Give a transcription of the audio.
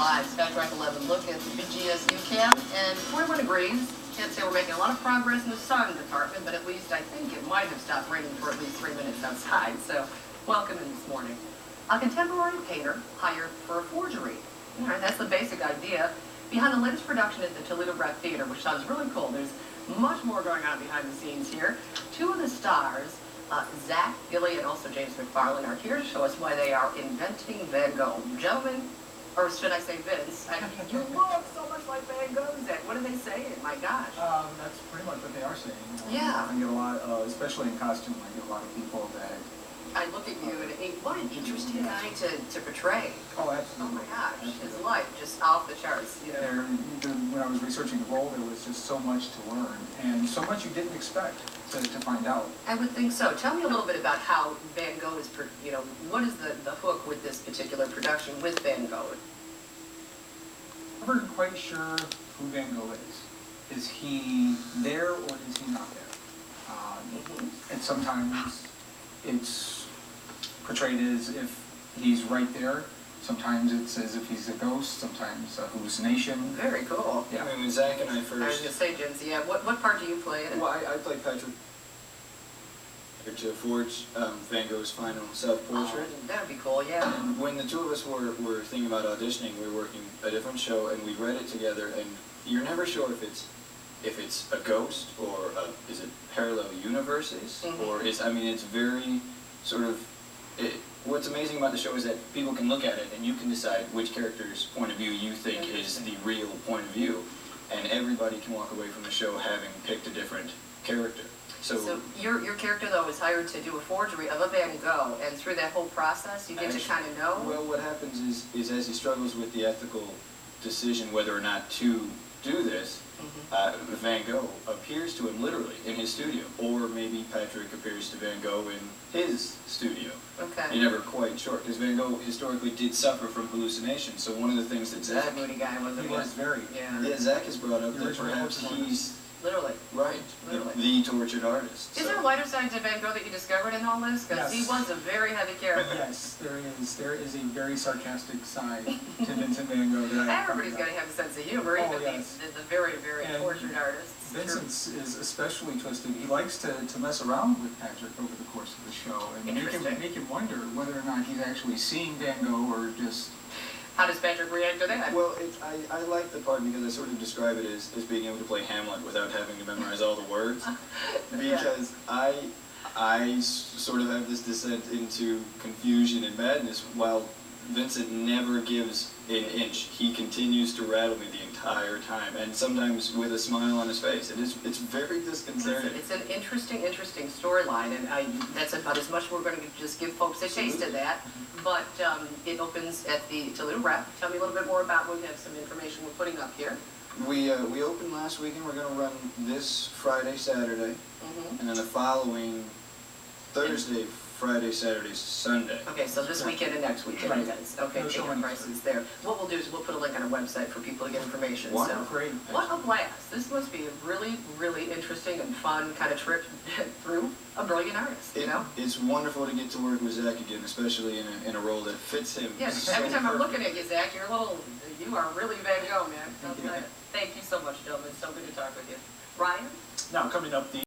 live Sky Track 11 look at the BGSU camp, and 41 degrees. Can't say we're making a lot of progress in the sun department, but at least I think it might have stopped raining for at least 3 minutes outside, so welcome in this morning. A contemporary painter hired for a forgery. All right, that's the basic idea behind the latest production at the Toledo Rep Theater, which sounds really cool. There's much more going on behind the scenes here. Two of the stars, Zach Gilly and also James McFarland, are here to show us why they are inventing Van Gogh. Gentlemen, or should I say Vince, you look so much like Van Gogh, Zach. What are they saying? My gosh. That's pretty much what they are saying. Yeah. I get a lot, especially in costume, I get a lot of people that... I look at you and think, what an interesting guy to portray. Oh, Oh absolutely. my gosh, Absolutely. his life just off the charts, you know. When I was researching the role, there was just so much to learn, and so much you didn't expect to find out. I would think so. Tell me a little bit about how Van Gogh is, what is the hook with this particular production with Van Gogh? I'm never quite sure who Van Gogh is. Is he there or is he not there? And sometimes it's portrayed as if he's right there. Sometimes it's as if he's a ghost. Sometimes a hallucination. Very cool. Yeah. I mean, when Zach and I I was going first... to say, Jens, yeah, what part do you play in it? Well, I played Patrick to forge Van Gogh's final self-portrait. Oh, that'd be cool, yeah. And when the two of us were thinking about auditioning, we were working a different show, and we read it together, and you're never sure if it's a ghost, or is it parallel universes, or is, I mean, it's very sort of... What's amazing about the show is that people can look at it and you can decide which character's point of view you think is the real point of view. And everybody can walk away from the show having picked a different character. So your character, though, is hired to do a forgery of a Van Gogh, and through that whole process, you get to kind of know? Well, what happens is as he struggles with the ethical decision whether or not to do this, Van Gogh appears to him literally in his studio, or maybe Patrick appears to Van Gogh in his studio. Okay. You're never quite sure, because Van Gogh historically did suffer from hallucinations. So one of the things that He's a Zach, moody guy, wasn't He he? was very... Yeah. Zach has brought up The that original perhaps portrait he's Literally. right, Literally. the tortured artist. Is there a lighter side to Van Gogh that you discovered in all this? Because he Yes. was a very heavy character. Yes, there is a very sarcastic side to Vincent Van Gogh that I... Everybody's got to have a sense of humor, Oh, even yes. the very, very And tortured artists. Vincent is especially twisted. He likes to mess around with Patrick over the course of the show and make him wonder whether or not he's actually seeing Van Gogh or just... How does Patrick react to that? Well, I like the part because I sort of describe it as being able to play Hamlet without having to memorize all the words. Because I sort of have this descent into confusion and madness while Vincent never gives an inch. He continues to rattle me the entire time, and sometimes with a smile on his face. It's very disconcerting. It's an interesting storyline, and that's about as much we're going to just give folks a taste of that. But it opens at the Toledo Rep. Tell me a little bit more about. We have some information we're putting up here. We opened last weekend. We're going to run this Friday, Saturday, and then the following Thursday, Friday, Saturday, Sunday. Okay, so this weekend and next weekend, Right. guys. Okay, No ticket showing. prices there. What we'll do is we'll put a link on our website for people to get information. Wow, So, great. what a blast. This must be a really, really interesting and fun kind of trip through a brilliant artist, you know? It's wonderful to get to work with Zach again, especially in a role that fits him. Yes, so every time I'm perfect. looking at you, Zach, you are really Van Gogh, man. Thank you. Thank you so much, gentlemen. So good to talk with you. Ryan? Now, coming up, the